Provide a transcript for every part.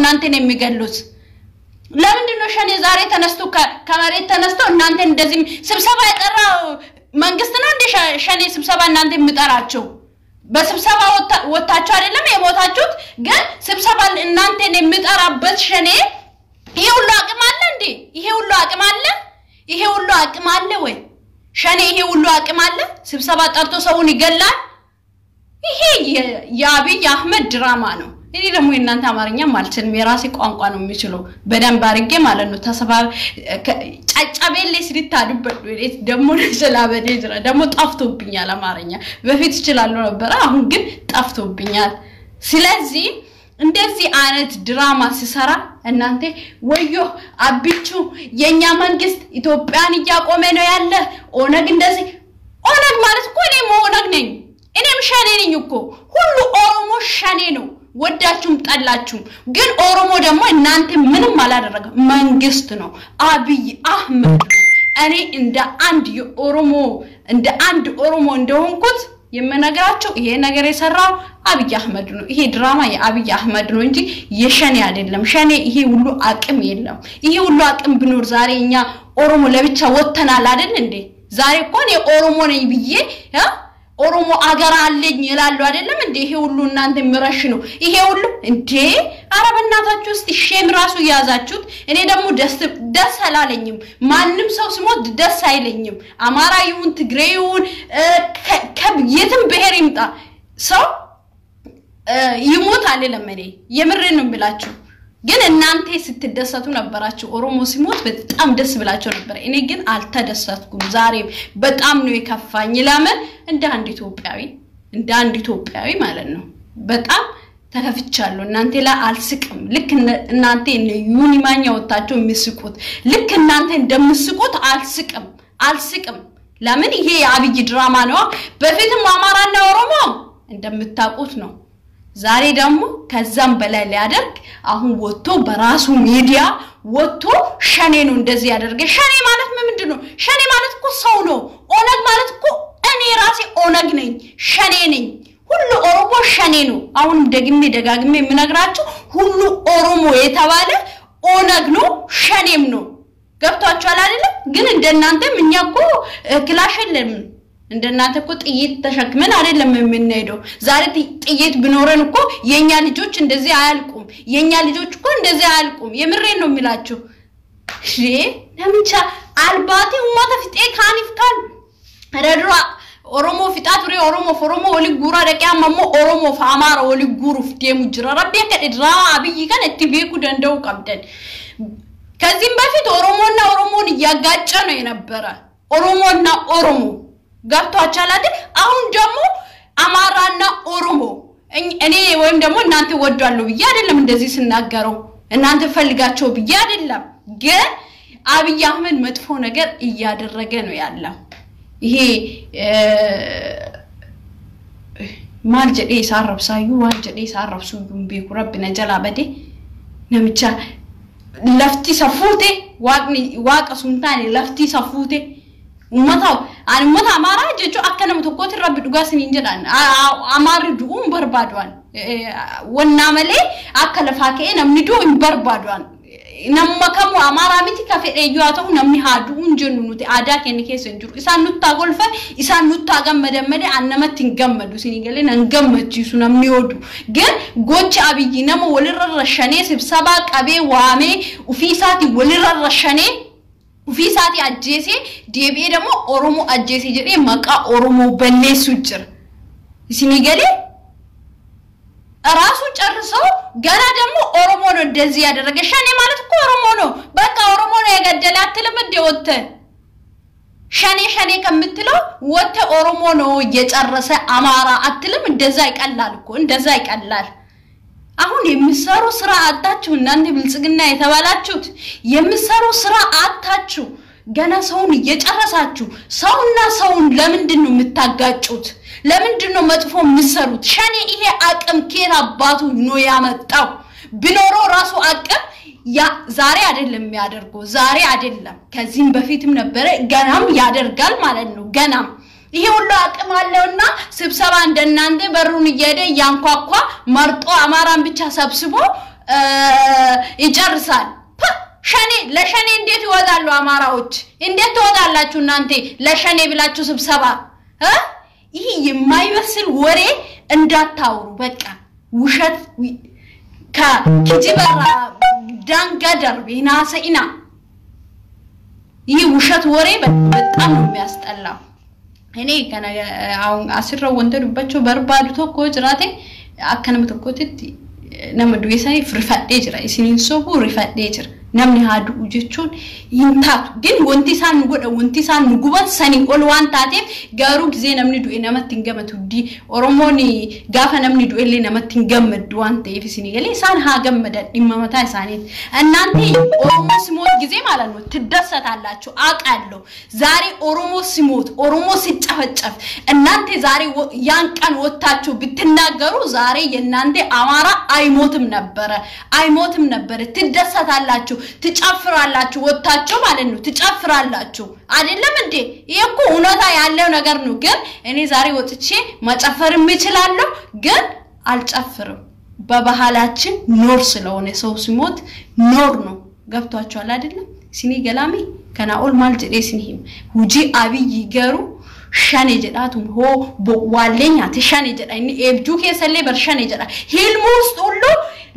እናንተን የሚገሉት ለምንድነው ሸኔ ዛሬ ተነስቶ ከመሬት ተነስቶ እናንተ እንደዚህ ስብሰባ ያጠራው መንግስት ነው እንደ ሸኔ ስብሰባ እናንተ የሚጠራቸው በስብሰባ ወጣችሁ አይደለም የሞታችሁት ግን ስብሰባ እናንተን የሚጠራበት ሸኔ ይሄ ሁሉ አቅም አለ እንዴ ይሄ ሁሉ አቅም አለ ወይ ሸኔ ይሄ ሁሉ አቅም አለ ስብሰባ ጠርቶ ሰውን ይገላል ይሄ የአብይ አህመድ ድራማ ነው እኔ ደግሞ እናንተ አማርኛ ማልችልም የራሴ ቋንቋ ነው የሚችለው በደንብ አርጌ ማለት ነው ተሰባ ጫጫቤሌ ስሪታዱበት ደግሞ ስለአበዴ ድራ ደግሞ ጣፍቶብኛል አማርኛ በፊት ይችላል ነበር አሁን ግን ጣፍቶብኛል ስለዚህ እንደዚህ አይነት ድራማ ሲሰራ እናንተ ወዮ አብቹ የኛ መንግስት ኢትዮጵያን ያቆመ ነው ያለ ኦነግ እንደዚህ ኦነግ ማለት እኮ እኔ ኦነግ ነኝ እኔም ሸኔ ነኝ እኮ ሁሉ ኦሮሞ ሸኔ ነው ወዳችሁም ጠላችሁም ግን ኦሮሞ ደግሞ እናንተ ምንም አላደረገ መንግስት ነው አብይ አህመድ ነው እኔ እንደ አንድ ኦሮሞ እንደሆንኩት የምነግራችሁ ይሄ ነገር የሰራው አብይ አህመድ ነው ይሄ ድራማ የአብይ አህመድ ነው እንጂ የሸኔ አይደለም ሸኔ ይሄ ሁሉ አቅም የለም ይሄ ሁሉ አቅም ቢኖር ዛሬኛ ኦሮሞ ለብቻ ወተናል አይደል እንዴ ዛሬ እኮ ነው ኦሮሞ ነኝ ብዬ ኦሮሞ አገር አለኝ ይላሉ አይደለም እንዴ ይሄ ሁሉ እናንተ ምረሽ ነው ይሄ ሁሉ እንዴ አረበናታችሁ እስቲ ሼም ራሱ ያዛችሁት እኔ ደግሞ ደስ አላለኝም ማንንም ሰው ሲሞት ደስ አይለኝም አማራ ይሁን ትግሬ ይሁን የትም ብሄር ይምጣ ሰው ይሞት አይደለም እኔ የምሬን ነው ብላችሁ ግን እናንተ ስትደሰቱ ነበራችሁ ኦሮሞ ሲሞት በጣም ደስ ብላችሁ ነበር እኔ ግን አልተደሰትኩም ዛሬ በጣም ነው የከፋኝ ለምን እንደ አንድ ኢትዮጵያዊ ማለት ነው በጣም ተከፍቻለሁ እናንተ ላይ አልስቅም ልክ እናንተ ዩኒ ማኛ ወጣችሁ የሚስቁት ልክ እናንተ እንደምስቁት አልስቅም ለምን ይሄ የአብይ ድራማ ነው በፊትም አማራና ኦሮሞ እንደምታውቁት ነው ዛሬ ደግሞ ከዛም በላይ ሊያደርግ አሁን ወጥቶ በራሱ ሚዲያ ወጥቶ ሸኔ ነው እንደዚህ ያደርገ ሸኔ ማለት ምንድነው ሸኔ ማለት እኮ ሰው ነው ኦነግ ማለት እኮ እኔ ራሴ ኦነግ ነኝ ሸኔ ነኝ ሁሉ ኦሮሞ ሸኔ ነው አሁን ደጋግሜ የምነግራችሁ ሁሉ ኦሮሞ የተባለ ኦነግ ነው ሸኔም ነው ገብቷችኋል አይደል ግን እንደናንተም እኛኮ ክላሽ የለም እንደናንተ እኮ ጥይት ተሸክመን አይደለም የምንሄደው ዛሬ ጥይት ቢኖረን እኮ የኛ ልጆች እንደዚህ አያልቁም የኛ ልጆች እኮ እንደዚህ አያልቁም የምሬን ነው የሚላችሁ እሺ ለምንቻ አልባቲ ኡማተ ፍጤ ካኒፍካን ረድራ ኦሮሞ ፍጣቱሪ ኦሮሞ ፎሮሞ ወሊጉራ ደቂያ ማሞ ኦሮሞ ፈአማራ ወሊጉሩ ፍዴሙ ጅራ ረቢ ከድራ አብይ ከን እትቤኩ ደንደው ቀብደን ከዚህም በፊት ኦሮሞና ኦሮሞን ያጋጨ ነው የነበረ ኦሮሞና ኦሮሞ ገብቷችኋል አይደል አሁን ደግሞ አማራና ኦሮሞ እኔ ወይም ደግሞ እናንተ ወዷለው ብዬ አይደለም እንደዚህ ስናገረው እናንተ ፈልጋቸው ብዬ አይደለም ግን አብይ አህመድ መጥፎ ነገር እያደረገ ነው ያለው ይሄ ማልጀዴ ሳረብሳዩ ዋልጀዴ ሳረብሱ ቢኩ ረብና ጀላበዴ ነምቻ ለፍቲ ሰፉቴ ዋቅ ሱንታኔ ለፍቲ ሰፉቴ ummata ani ummata amara jechu akkana mutokoti rabbi dugasin injedan amari duum barbadwan wonna male akkala faake namni do barbadwan namma kamu amara miti ka fedeyyu atahu namni hadu unjennu nuti ada ken kesen juru isan nutta golfa isan nutta gammedemede annamatin gammadu sinigale nan gammachi su namni odu gen gochi abiyi namo wolirra shane sibsaba qabe wame ufisati wolirra shane ufisati ajjese debiye demo oromo ajjese jede maka oromo bellesu jir sinigale ራሱ ጨርሶ ገና ደግሞ ኦሮሞ ነው እንደዚህ ያደረገ ሸኔ ማለት እኮ ኦሮሞ ነው በቃ ኦሮሞ ነው የገደለ አትልም እንደ ወተ ሸኔ ከምትለው ወተ ኦሮሞ ነው የጨረሰ አማራ አትልም እንደዛ ይቀላል እኮ እንደዛ ይቀላል አሁን የምሰሩ ስራ አጣችሁ እናንተ ብልጽግና የተባላችሁት የምሰሩ ስራ አጣችሁ ገና ሰውን እየጨረሳችሁ ሰውና ሰውን ለምንድን ነው የምታጋጩት ለምንድን ነው መጥፎ የምሰሩት ሸኔ ይሄ አቅም ከራ አባቱ ነው ያመጣው ቢኖሮ ራሱ አቅም ያ ዛሬ አይደለም የሚያደርገው ዛሬ አይደለም ከዚህም በፊትም ነበር ገናም ያደርጋል ማለት ነው ገናም ይሄ ሁሉ አቅም አለውና ስብሰባ እንደናንተ በሩን እየሄደ ያንኳኳ መርጦ አማራን ብቻ ሰብስቦ ይጨርሳል ሸኔ ለሸኔ እንዴት ይወጣሉ አማራዎች እንዴት ትወጣላችሁ እናንተ ለሸኔ ብላችሁ ስብሰባ ይሄ የማይመስል ወሬ እንዳታውሩ በቃ ውሸት ከኪጅበራ ዳንጋደር ቢናሰኢና ይሄ ውሸት ወሬ በጣም ነው የሚያስጠላው እኔ ከነ አሁን አስረው ወንደዱባቸው በርባዱ ተኮ ጅራቴ አከነም ተኮት ነመዱ የሳይ ፍርፋዴ ጅራ ይሲኒን ሶቡ ሪፋዴ ጅራ namni haadu jechuun hintaatu din wanti isaan nu godha wanti isaan nu guban sani ol waan taateef garuu gizee namni du'e namatti hin gamatu di oromooni gaafa namni du'e illee namatti hin gammadu waan ta'eef isini galee isaan haa gammadan dhimma mataa isaaniit እናንተ ኦሮሞ ሲሞት ጊዜ ማለት ነው ትደሰታላችሁ አቃለሁ ዛሬ ኦሮሞ ሲሞት ኦሮሞ ሲጨፈጨፍ እናንተ ዛሬ ያን ቀን ወጣችሁ ብትናገሩ ዛሬ የናንተ አማራ አይሞትም ነበር ትደሰታላችሁ ትጨፍራላችሁ ወጣችሁ ማለት ነው ትጨፍራላችሁ አይደለም እንዴ ይሄኮ ኡነታ ያለው ነገር ነው ግን እኔ ዛሬ ወጥቼ ማጨፈርም እችላለሁ ግን አልጨፍርም በባህላችን ኖር ስለሆነ ሰው ሲሞት ኖር ነው ገብቷችኋል አይደለም ሲኒ ገላሚ ከናኦል ማልጀዴ ሲኒም ሁጂ አብይ ይገሩ ሻኔ ጀዳቱም ሆ በዋለኛ ተሻኔ ጀዳኒ ኤብጁ ከሰለ በርሻኔ ጀዳ ሂልሙስ ሁሉ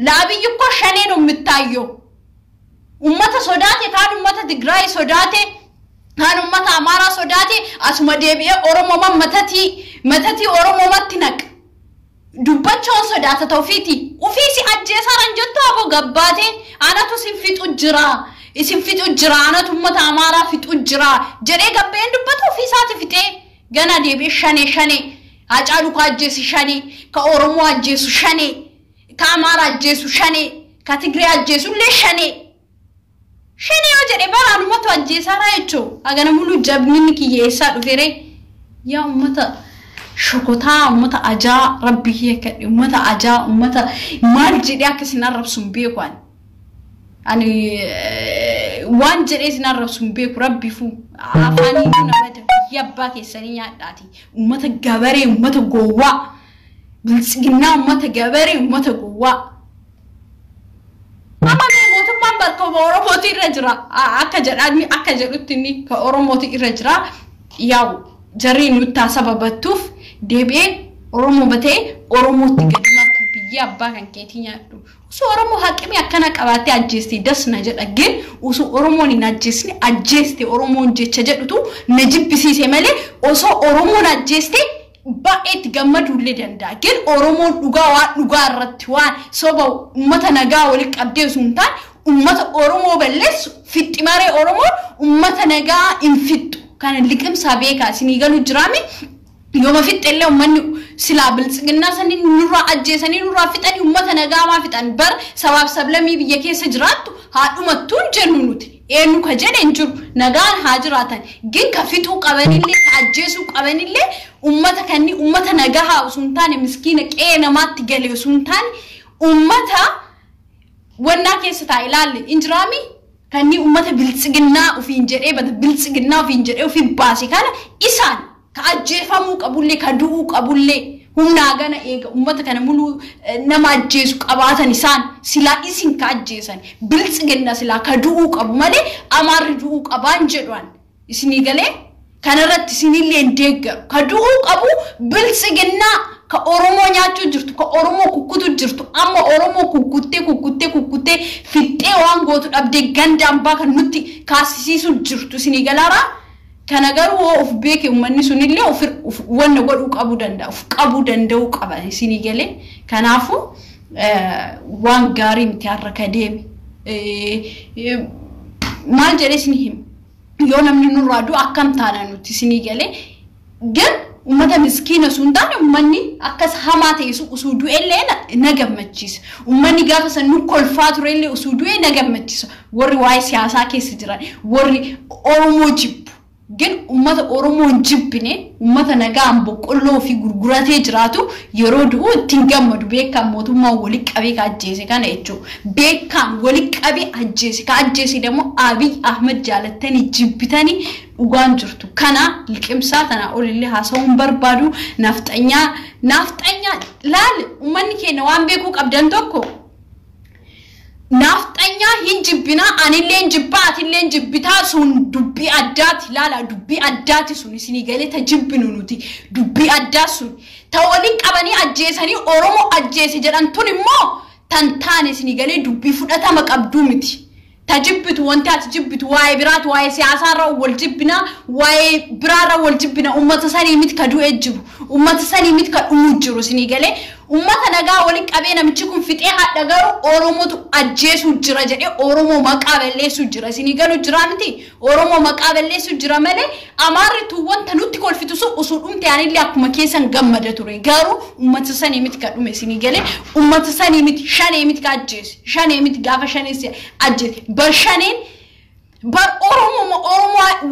ለአብይ እኮ ሻኔ ነው የምታየው ummata sodaate kaan ummata Tigray sodaate kaan ummata Amara sodaate asuma deebi'e Oromo matati Oromo mattinak dubbacho sodaata tawfiti ufisi ajjeesa ranjotto abo gabbaate anatu sinfitu jira anatu ummata Amara fitu jira jedhe gabbeen dubbatu ufisaati fite gana deebi'e shane Hacaalu ka ajjeesi shane ka Oromo ajjeesu shane ka Amara ajjeesu shane ka Tigray ajjeesu le shane shene wajere bara umatu ajjesara echo agana mulu jabnin kiyesa dufere ya ummata shokota ummata aja rabbi yeke ummata aja ummata marjidi akisina rabsum beekwan ani wanjere sina rabsum beeku rabbi fu afani nabada yabba kesani yadati ummata gabare ummata gowa bilsigina ummata gabare ummata gowa barko oromoti irajra akka jedhuttini ka oromoti irajra yaw jarri nutta sababatuf debe oromo bate oromoti gadima ka biya abba kan keetinyadu usu oromo haqimi akkana qabate ajjesti dasna jedha gen usu oromo ni najjesni ajjesti oromo jecha jedhutu najibisise male oso oromo najjesti ba'et gammadulle danda gen oromo dhuga irratti waan soba ummata nagaa wali qabdee suntaan ummata oromo belles fittimare oromo ummata nagaa infittu kan liqim sabeeka sinigalu jirami yoma fitelle ummanni sila bilsigna sanin nura ajjesani nura fitani ummata nagaa ma fitan bar sabab sablami biye keessa jiraattu haadhumattuun jennunuti enu ka jedhen jiru nagaan haajiratan gin ka fitu qabanille ka ajjesu qabanille ummata kanni ummata nagaa suntaane miskiina qeena maatti gale suntaane ummata wanna keessa ilaali injirami kanni ummata bilsigna ufin jedhe bada bilsigna ufin jedhe ufi baasi kana isaan ka ajjefamu qabulle ka duu qabulle humna gana eega ummata kana mulu nama ajjesu qabaatan isaan sila isin ka ajjesan bilsigna sila ka duu qabu male amarri duu qaban jedwan isini gale kanarratti isinille endeeggaru ka duu qabu bilsigna ka oromo nyaachuu jirtu ka oromo kukkutu jirtu amma oromo kukkutte fitte waan gootu dhabde gandamba kan nutti kaasisiisu jirtu sini galara kana garu of beeke ummanni sunille of wanna godhu qabu danda'u qaba sini gale kanaafu waan gaari miti harka deemi maal jedhe sini him yoo namni nurraadu akkam taana nutti sini gale gan ummata miskiina suntaan ummanni akkas hamaate usuudu elle nagammachis ummanni gaafa sanu kolfaatu elle usuudu nagammachis warri waay siyaasa keessa jiran warri oromo jibbu gen ummata oromo jibbine ummata nagaan boqqolloo fi gurguratee jiraatu yeroo du'u ittiin gammadu beekan mootummaa wali qabee ka ajjeese kana jechuun beekan wali qabee ajjeese demo Abiy Ahmed jaalattani jibbitani ugaan jirtu kana liqimsaa tana olille haasawun barbaadu naftanya laal ummanni keenya waan beeku qabdan tokko naftanya hinjibbina anillee hinjibbaa atillee hinjibbitaa sun dubbii addaati ilaala dubbii addaati sun isinii galee tajibbinu nuti dubbii addaa sun ta waliin qabanii ajjeesanii Oromoo ajjeese jedhan tun immoo tantaane isinii galee dubbii fudhatama qabduu miti tajibbitu wanti ati jibbitu waa'ee biraatu waa'ee siyaasaarra wal jibbina waa'ee biraarra wal jibbina ummata sanii miti ka du'e jiru ummata sanii miti ka dhumu jiru isinii galee ummata nagaa waliin qabee namichi kun fixee hadha garuu Oromootu ajjeesu jira jedhee Oromoo maqaa balleessu jira isinii galuu jira miti Oromoo maqaa balleessu jira malee amaarritu wanta nutti kolfitu sun usul dhumte anillee akkuma keessan gammada ture garuu ummata sanii miti ka dhume isinii galee ummata sanii miti shanee miti ka ajjeese shanee miti gaafa shanee ajjeese bar shaneen bar Oromoo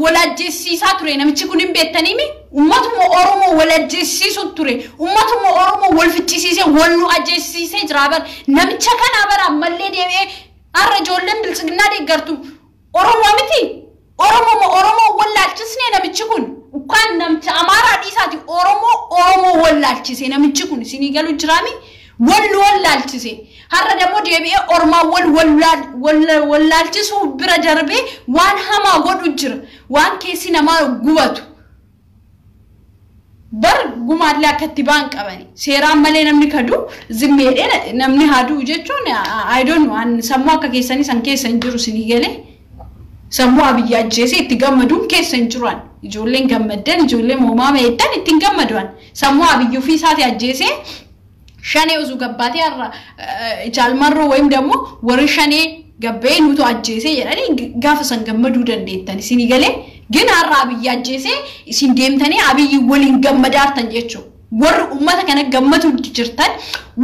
walajjeesiisaa ture namichi kun hin beektaniimi ummatuma Oromoo walajjeesiisu ture ummatuma Oromoo wal ficcisiisee wal nu ajjeesiisee jira bar namicha kana bar ammallee deebi'ee har'a ijoolleen bilchiginaa deeggartu Oromoo miti Oromoo wallaalchisne namichi kun ukkaan namicha Amaaraa dhiisaati Oromoo wallaalchise namichi kun isinii galuu jiraami wallaalchise har'a demo deebi'ee Oromoo wallaalchisu bira darbee waan hamaa godhu jira waan keessi namaa gubatu bar gumaallee akkatti baan qabani seeraan malee namni kadu zimmeedhee namni haaduu jechuun I don't know an sammuu akka keessanii san keessan jiru isinii galee sammuu abiyyi ajjeese itti gammaduun keessan jiran ijoolleen gammaddan ijoolleen moomaa meeddan itti gammaduan sammuu abiyyi ofii isaati ajjeese shane uzu gabbaati har'a jaalmarroo wayim demo warri shane gabbee nutu ajjeese jedhanii gaafa san gammaduu dandeettan isinii galee gin har'a abiyyi ajjeese isin deemtanii abiyyi waliin gammadaartan jechuudha warri ummata kana gammadu jirtan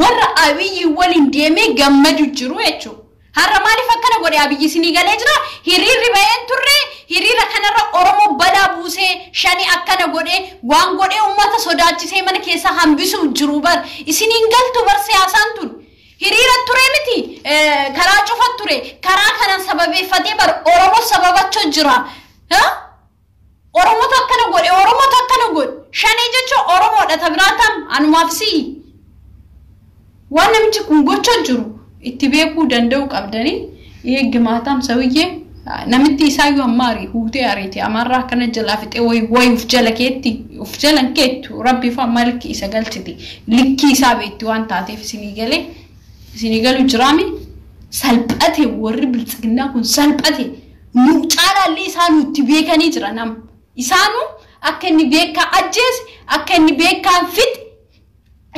warra abiyyi waliin deemee gammadu jiru jechuudha har'a maaliif akkana godhe abiyyi isinii galee jira hiriirri bayeen turre hiriira kanarra Oromoo balaa buusee shani akkana godhe waan godhe ummata sodaachisee mana keessa hambisuu jiru bar isiniin galtu bar siyaasaan tun hiriira ture miti karaa cufat ture karaa kana sababeeffatee bar Oromoo sababachoo jira Oromoo akkana godhe shani jechuun Oromoodha tabiraatam anumaafsi waan namichi kun gochoo jiru itti beekuu danda'u qabdanii eeggimaatam sawiyyee namitti isaayyuu ammaari huutee ariite amarraa kana jalaa fixee way uf jala keetti uf jalan keettu rabbi fa malki isa galchiti likki isaa beetti waan taateef isinii galu jiraami salphate warri bilchiginaa kun salphate nu caalaallee isaanu itti beekanii jira nam isaanu akka inni beekaa ajjeese akka inni beekaa fixi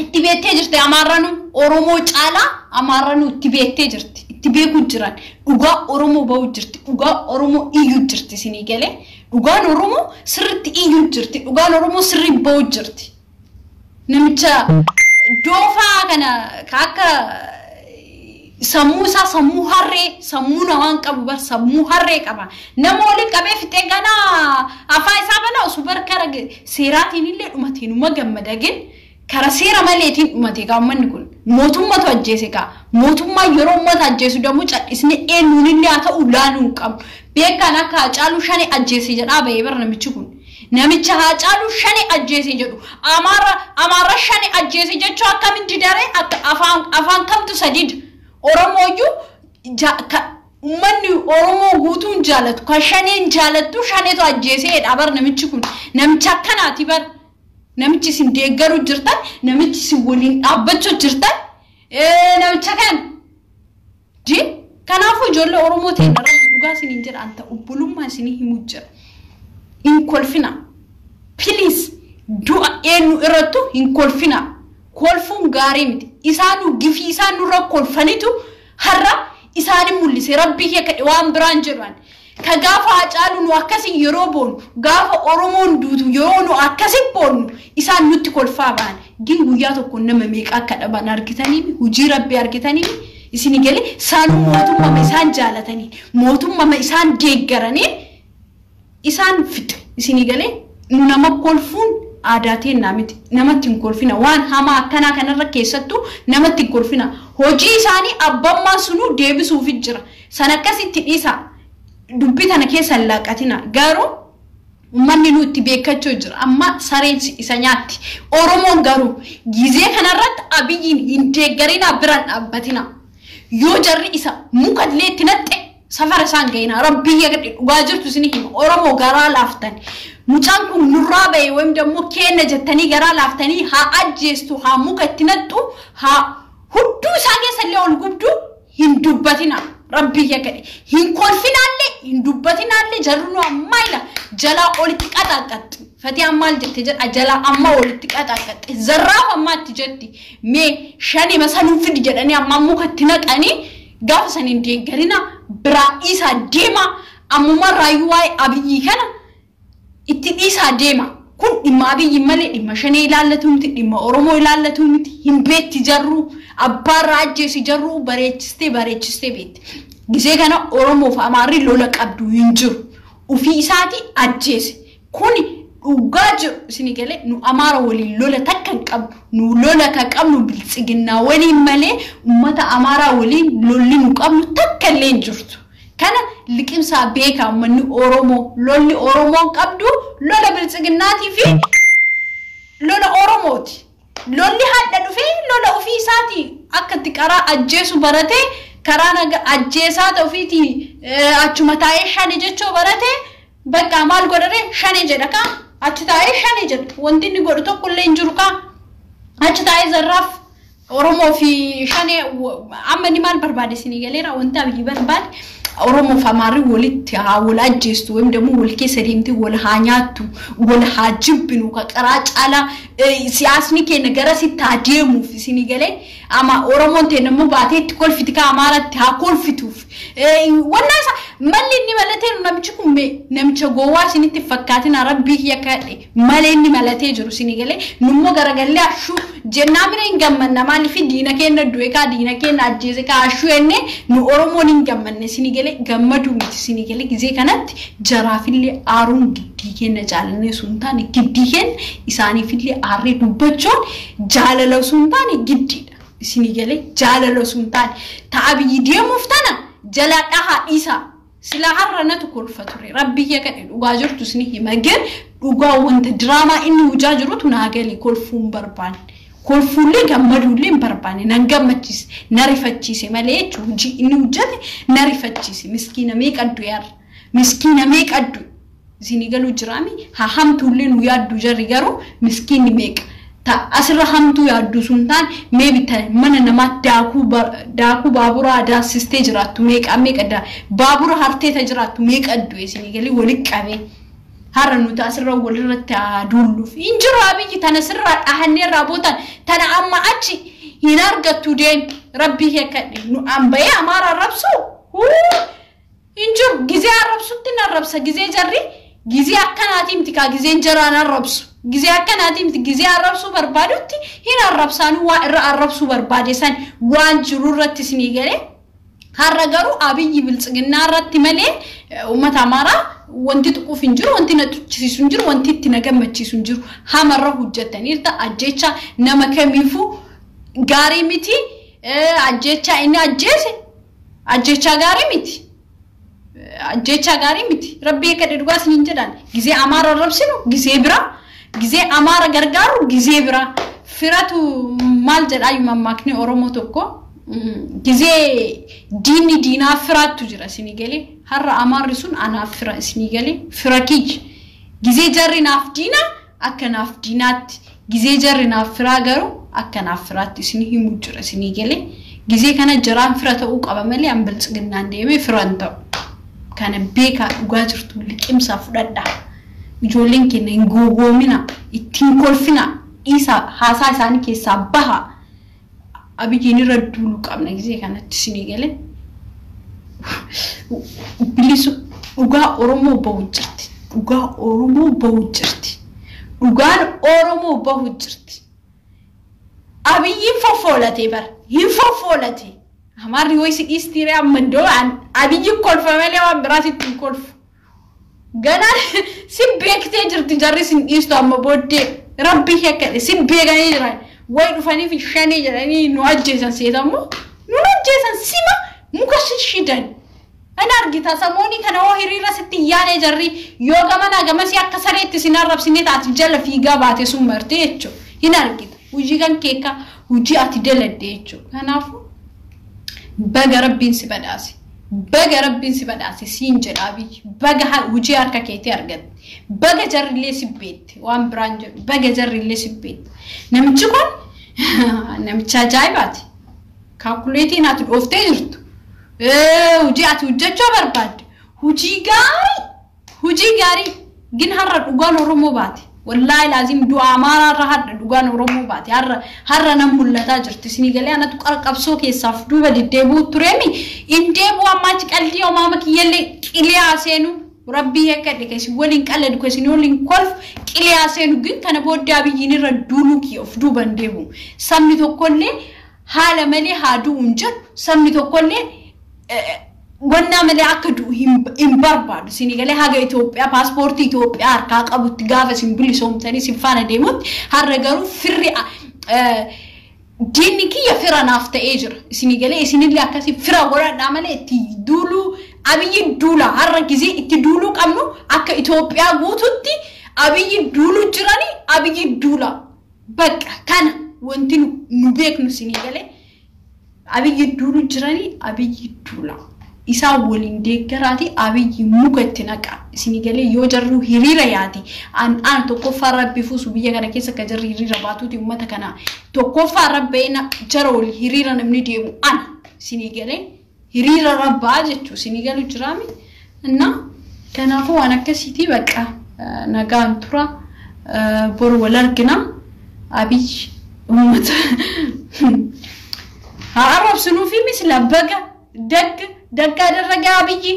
itti beettee jirti amarranu Oromoo caalaa amarranu itti beettee jirti itti beekuu jiran dhugaa Oromoo ba'uu jirti dhugaa Oromoo iyyuu jirti isinii galee dhugaan Oromoo sirriitti iyyuu jirti dhugaan Oromoo sirrii ba'uu jirti namicha doofaa kana akka sammuu isaa sammuu harree sammuu namaan qabu bar sammuu harree qaba nama waliin qabee fixee gana afaa isaa bana osoo barkara seeraatiin illee dhumateenuma gammadagin kara seera maleetiin dhumate ka ummanni kun mootummatu ajjeese ka mootummaa yeroo ummata ajjeesu dammu cadhisne eenyuun illee haa ta'u laanuun qabu beekan akka Hacaaluu shane ajjeese jedhaa bahee bar namichi kun namicha Hacaaluu shane ajjeese jedhu amaara shane ajjeese jechuu akkamiin didaree afaan kamtu sadid Oromooyyuu ummanni Oromoo guutuun jaalatu ka shaneen jaalattu shaneetu ajjeeseedha bar namichi kun namicha akkanaati bar namichi sin deeggaru jirtan namichi sin waliin dhaabbachuu jirtan namicha kan di kanaafu ijoollee Oromoo ta'e dhugaa isiniin jira anta ubbulummaa isinii himuu jira in kolfina please du'a eenyu irrattu in kolfina kolfuun gaarii miti isaanu gifii isaanu irra kolfanitu har'a isaanii mul'ise rabbii kee kadhe waan biraan jedhan ka gaafa Hacaaluu nu akkasi yeroo boonu gaafa Oromoon duutu yeroo nu akkasi boonu isaan nutti kolfaa baan gin guyyaa tokko nama meeqa akka dhaban argitanii hujii rabbii argitanii isinii galee isaan mootummaa isaan jaalatanii mootummaa isaan deeggaranii isaan fixu isinii galee nu nama kolfuun aadaatiin namiti namatti kolfina waan hamaa akkana kanarra keessattu namatti kolfina hojii isaanii abbammaa sunu deebisuuf jira san akkasitti dhiisa dubbii tana keessa laaqatina garuu ummanni nutti beekachoo jira amma sareensi isa nyaatti Oromoon garuu gizee kanarratti abiyyiin hin deeggarina biraan dhaabbatina yoo jarri isa mukadlee itti naxxe safara sangayna rabbi yagdi wajirtu sinihi oromo gara laftan mucanku nurabe wem demo kenne jettani gara laftani ha ajjestu ha mukattinattu ha huddu sage salleol gubdu hindubatina rabbi yagdi hin konfinalle hindubatinalle jarruno ammayla jala olti qataqat fati amal jette jala amma olti qataqat zarraf amma tijetti me shani masalun fidi jedani amma mukattinaqani gafsan inde garina bra isa dema amuma rayuwai abiyi kana itti isa dema kun dimma abiyi male dimma shane ilallatumti dimma oromo ilallatumti himbetti jarru abba rajje si jarru barechiste bet gise kana oromo fa amari lola qabdu hinjiru ufi isati ajjese kuni ugajo sinigale nu amara wali lola takkan qabdu nu lola ka qabnu bilsigina wali male ummata amara wali lolli nu qabnu takkan lenjurtu kana liqimsa beka man oromo lolli oromo qabdu lola bilsiginati fi lola oromoti lolli hadda dufe lola ufi isati akkati qara ajjesu barate karana ajjesa tawfiti achuma tae shani jecho barate baka mal godare shani jedaka achitae shani jed wondini godu to kulle injuruka achitae zarraf oromo fi shani amani mal barbade sinigalera wonta bi barbad oromo famari wolit ha wolajestu wem demo wolke serimti wol hanyatu wol hajibnu ka qaracala siyasni ke negara sitademu fi sinigale ama oromo tenemo batet kolfitika amarat ha kolfituf wannasa malini malateenu namchikume namcha gowa siniti fakkatina rabbi yakade malini malate jiru sinigale nummo garagalle ashu jennamire ingammanna mali fi dina kenna dueka dina kenna ajjeze ka ashu enne nu oromo ningammanne sinigale gammadu miti sinigale gize kanatti jarafille arun giddi kenna jaalanne suntani giddi ken isani fille arre dubbachon jaalalo suntani giddi sinigale jaalalo suntani taabi deemuftana jala daha isa sila harranatu kulfature rabbi yakade duga jirtu sinihi magen duga wonta drama inni wujajirutu nagali kulfum barban kulfulle gammadulle barbani nangamachis narifachise malechu ji inni wujate narifachise miskina me qaddu yar miskina me qaddu sinigalu jirami ha hamtulle nu yaddu jarri garu miskini me ta asra hamtu yaddu suntan maybe ta mana nama daku babura da stage ratu me qada babura harte ta jiratu me qaddu sinigali woli qabe haranu ta asra wolrata dullu injiru abiji tanasra ahne rabotan tana amma achi hinargatu den rabbi hekadi nu ambaye amara rabsu injiru gize arabsu tinarabsa gize jarri gize akkanati imtika gize injarana rabsu gize akkanati imtika gize arabsu barbadutti hinarabsanu wa arabsu barbadesan wanjiru ratti sinigale haragaru abiyi bilጽግና ratti male ummata amara wanti tuquf injiru wanti natuchisisu injiru wanti tinagamechisu injiru hamarra hujjatanirta ajjecha nama kamifu gari miti ajjecha ina ajjese ajjecha gari miti rabbi kade dugas ninjedan gize amara rabsinu gize amara gargaru gize bira firatu maljal ayuma makni oromo tokko gize dina firatu jira sinigale harra amarisun ana fira sinigale firakij gize jarri nafdina akanaf dinat gize jarri nafira garu akanaf firat sinihi mujra sinigale gize kana jaran firata uqabamali ambilጽግና እንደeme firanto kana beka gwajirtu liqimsa fudadda ijolen kenne ngogomina ittin kolfina isa hasa isani kessa baha abijini radulu qabna gize kanatti sinigale bilisu uga oromo bawjirti ugan oromo bawjirti abiyi fofolate bar hifofolate amari waysi istire amndo an abiyi kolfamele wa brasit kolf gana sibekte jirti jarrisin isto amma bodde rabbi hekade sibegani jira way dufani fi shani jarani no ajjesan setamo no ajjesan sima mukashishidan ana argita samoni kana ohirira sitti yane jarri yoga mana gamasi akkasaretti sinarrabsine taati jalla fi gabate sumarte echo hinargita ujigan keka uji ati deledde echo kanafu baga rabbin sibadasi baga rabbiin si badhaase siin jedha Abiy baga hojii harka keetii argatte baga jarrillee si beette waan biraan jedhu baga jarrillee si beette namichi kun namicha ajaa'ibaati kaalkuleetiin ati dhooftee jirtu hojii ati hojjechuu barbaadde hojii gaarii gin har'a dhugaan Oromoo baate wallahi lazim du'a amaara har'a dhugaan Oromoo baate har'a nam mul'ataa jirti isinii galee anatu qarqabsoo keessaaf duuba deddeebuu tureemi indeebu ammachi qalbii omaama kiyyallee qiliyaa seenu rabbii hekkadhe keesi waliin qaladu keesi waliin kolf qiliyaa seenu gin kana booddee Abiyyiin irra duuluu kiyoof duuban deebu sabni tokkollee haala malee haaduu unjat sabni tokkollee wanna malee akka duu hin barbaadu isinii galee haga Itoophiyaa paaspoortii Itoophiyaa harkaa qabutti gaafa isin bilisoomtanii sin faana deemutti har'a garuu firri diinni kiyya fira naaf ta'ee jira isinii galee isinillee akkasii fira godhadhaa malee itti duuluu Abiyyi duula har'a gizee itti duuluu qabnu akka Itoophiyaa guututti Abiyyi duuluu jiranii Abiyyi duula bakka kana wanti nu beeknu isinii galee Abiyyi duuluu jiranii Abiyyi duula isa waliin deeggaraati Abiyyi mukatti naqa isinii galee yoo jarru hiriira yaati an tokkoffaa rabbi fuusu biyya kana keessa ka jarri hiriira baatuuti ummata kana tokkoffaa rabbeena jara wali hiriira namni deemu an isinii galee hiriira rabbaa jechuu isinii galu jiraami እና kanaafuu waan akkasiiti bakka nagaan tura bor wal argina Abiyyi ummata arabsunu fi misla baga dag adarraga Abiyyi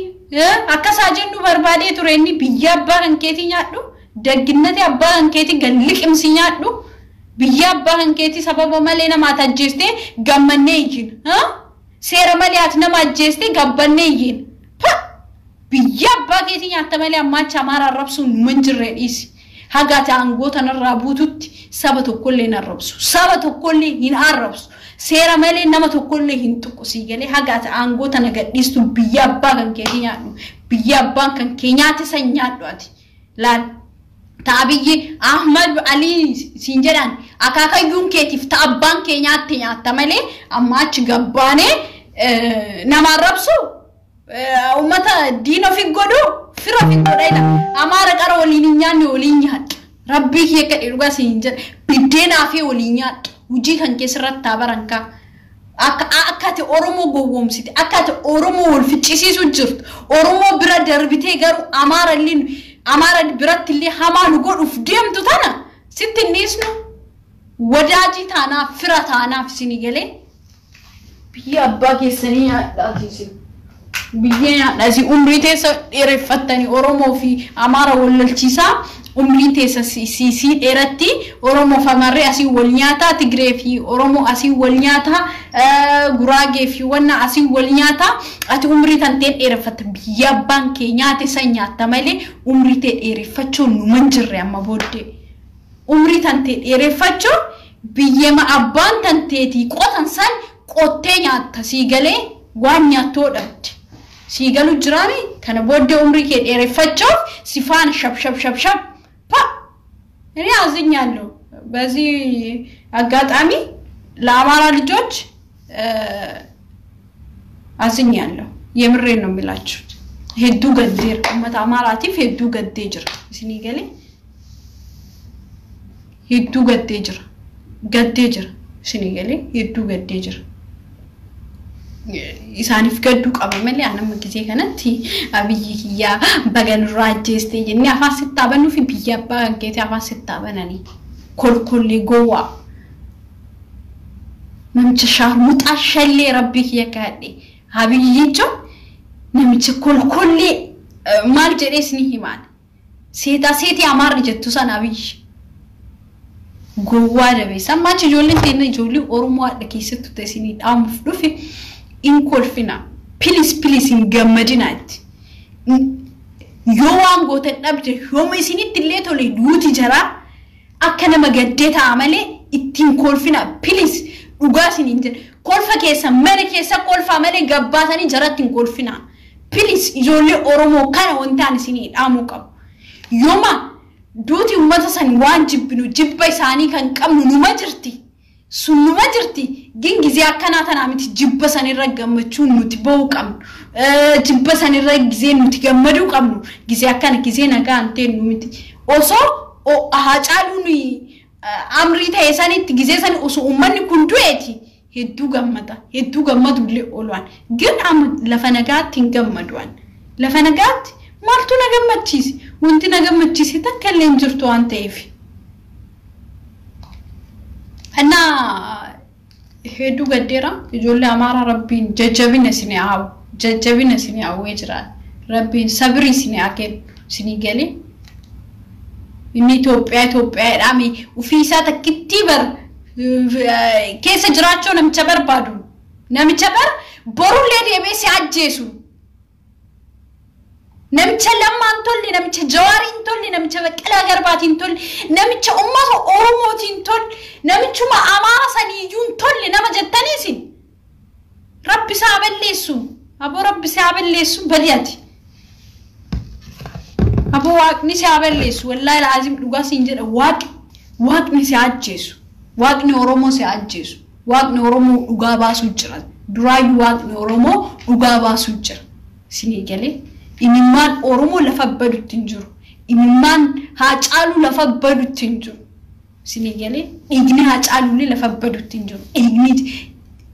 akkasa jennu barbaade tureenni biyya abbaa kan keetii nyaadhu dagginnati abbaa kan keetii galliqimsi nyaadhu biyya abbaa kan keetii sababa malee nama ajjeeste gammannee iyyin seera malee ati nama ajjeeste gabbannee iyyin biyya abbaa keetii nyaatta malee ammaacha amaara arrabsuun numan jirree dhiisi haga ati aangoota narraa buututti saba tokkollee hin arrabsu saba tokkollee hin arrabsu seera malee nama tokkollee hin tuqu sii galee haga ati aangoota nagadhiistu biyya abbaa kan keetii nyaadhu biyya abbaan kan kee nyaate san nyaadhu ati laal Abiyyi Ahmad Ali siin jedhan akaakayyuun keetiif ta abbaan kee nyaatta malee ammaachi gabbaanee nama arrabsu ummata diina fi godhu fira fi godhayla amaara qara waliin nyaanni waliin nyaadha rabbii kee akka dhugaa siin jedha biddeenaa fi waliin nyaadha hojii kan keessatti baranka akka ati Oromoo gowwoomsite akka ati Oromoo wal ficcisiisu jirtu Oromoo bira darbitee garuu amaara biratti illee hamaa nu godhuuf deemtu tana sitti niisnu wadaajii taanaaf fira taanaaf isinii galee biyya abbaa keessanii nyaadhaati biyya nyaadhaasi umrii teessa dheereffattanii Oromoo fi amaara wallalchiisaa umrii teessa si dheeratti Oromoo famarree asii wal nyaataa Tigree fi Oromoo asii wal nyaataa Guraagee fi wanna asii wal nyaataa ati umrii tanteen dheereffatta biyya abbaan kee nyaate san nyaatta malee umrii tee dheereffachuun numan jirre amma booddee umrii tantee dheereffachuun biyyama abbaan tanteetii qotan san qottee nyaatta sii galee waan nyaattoo dhabde sii galu jiraami kana booddee umrii kee dheereffachuuf sifaan shab እኔ አዝኛለሁ በዚህ አጋጣሚ ለአማራ ልጆች አዝኛለሁ የምሬን ነው የሚላችሁ ሄዱ ገዴር ኡመት አማራቲፍ ሄዱ ገዴጅር ሲኒ ገሌ ሄዱ ገዴጅር ሲኒ ገሌ ሄዱ ገዴጅር isaanif gaddu qabamale anam gize kanatti Abiyyi bagan raajeste jenni afaan sittaabanu fi biyya baangeeti afaan sittaabanani kolkolli gowa namcha sharmuta shalle rabbi yakade Abiyyi jo namcha kolkolli mal jedesni himan seeti amar jettu san Abiyyi gowa dabe samachi jolle tenne jolle Oromo adda keessattu tesini dhaamuf dhufi in kolfina please in gamadinat yo wangote dhabde yooma isinitti illee tole duuti jara akka nama gaddeta amale ittin kolfina please dhugasin inje kolfa keessa mare keessa kolfa male gabbaatani jaratti kolfina please ijoollee Oromo kana wantaan isini dhaamu qabu yooma duuti ummata san waan jibbinu jibba isaanii kan qabnu numa jirti sunuma jirti gin gize akkana tana miti jibba sanirra gammachuun nuti ba'u qabnu jibba sanirra gize nuti gammadu qabnu gize akkana gize nagaa anteen miti oso o hacaaluni amri ta'e sanitti gize sani oso ummanni kun du'eeti hedduu gammadullee olwan gin am lafa nagaatti hin gammaduwan lafa nagaatti maaltu na gammachiisi wanti na gammachiisi takkallee hin jirtu waan ta'eef ana hedduu gaddeera ijoollee amaara rabbiin jajjabina sini aawu jira rabbiin sabri sini akeen sini galee inni Itoophiyaa dhaami ufiisaa takkitti bar keessa jiraachuu namicha barbaadu namicha borullee deemee si ajjeesu namicha lammaan tolli namicha jawaariin tolli namicha Baqqalaa Garbaatiin tolli namicha ummata Oromootiin tolli namichuma Amaara saniyyuun tolli nama jettaniisin rabbi isaa balleessu abo rabbi isaa balleessu baliyati abo waaqni isaa balleessu wallahi laazim dhugaa siin jedha waaqni isaa ajjeesu waaqni Oromoo isaa ajjeesu waaqni Oromoo dhugaa baasu jira duraayu waaqni Oromoo dhugaa baasu jira sinii galee imimmaan Oromoo lafa badutti jiru imimmaan Haacaaluu lafa badutti jiru sinii galee igni Haacaaluu lafa badutti jiru igni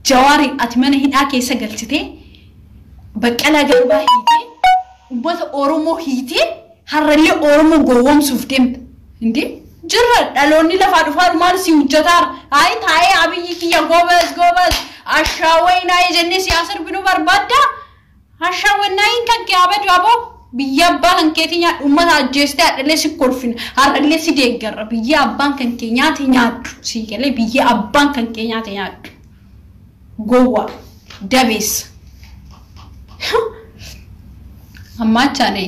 Jawaari ati mana hidhaa keessa galchitee Baqqalaa Garbaa hiitee ummata Oromoo hiitee harrallee Oromoo gowwoomsuuf deemta indi jirra dhaloonni lafa dhufaa maal si hojjetaa ay taa'ee abiyyi kiyya gobas ashawayna jenne siyaasar binu barbaadda ashawaynain kan gaabadu abo biyya abbaa kan keetinya ummata ajjeeste adhalee si kolfin harrallee si deeggarra biyya abbaan kan keenyaati nyaaddu si galee biyya abbaan kan keenyaati nyaaddu gowa dabees ammaachane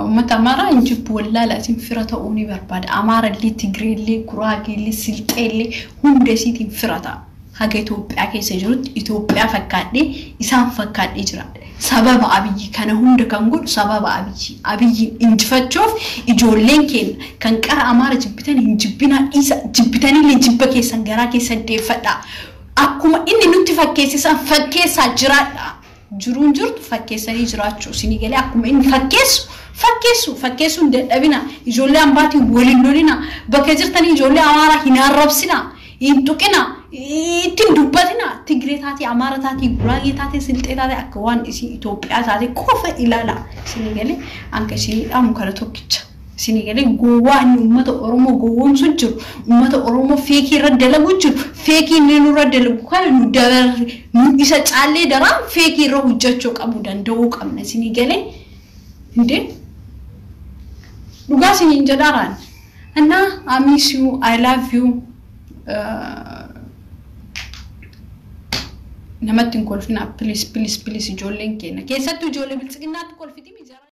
ummata Amaara injibu wallahi laatiin firata uuni barbaada Amaara li Tigreellee Guraageellee Silxeellee hundesiitiin firata haga Itoophiyaa keessa jirutti Itoophiyaa fakkaadhee isaan fakkaadhee jira sababa abiyyi kana hunda kan godhu sababa abiyyi injifachuuf ijoolleen keenya kan qara Amaara jibbitan injibbina isa jibbitanii jibba keessan garaa keessa deeffadha akkuma inni nutti fakkeessisan fakkeessaa jiraadha jiruun jirtu fakkeessanii jiraachuu sinii galee akkuma inni fakkeessuun dadhabina ijoollee ambaati waliin lolina bakka jirtanii ijoollee Amaara hin arrabsina hin tuqina ittiin dubbatina Tigree taate Amaara taate Guraagee taate Silxee taate akka waan isin Itoophiyaa taate qofa ilaala sinii galee anka isinii dhaamu kana tokkicha sinii galee gowwaa inni ummata Oromoo gowwoomsu jiru ummata Oromoo feekii irra dalagu jiru feekii inni nurra dalagu kana nu dabarre nu isa caallee daraan feekii irra hojjechuu qabu danda'uu qabna sinii galee inde dhugaa siniin jedharaan anna I miss you I love you namatti kolfina please ijoolleen keenya keessattuu ijoollee biltsiginnaatti kolfiti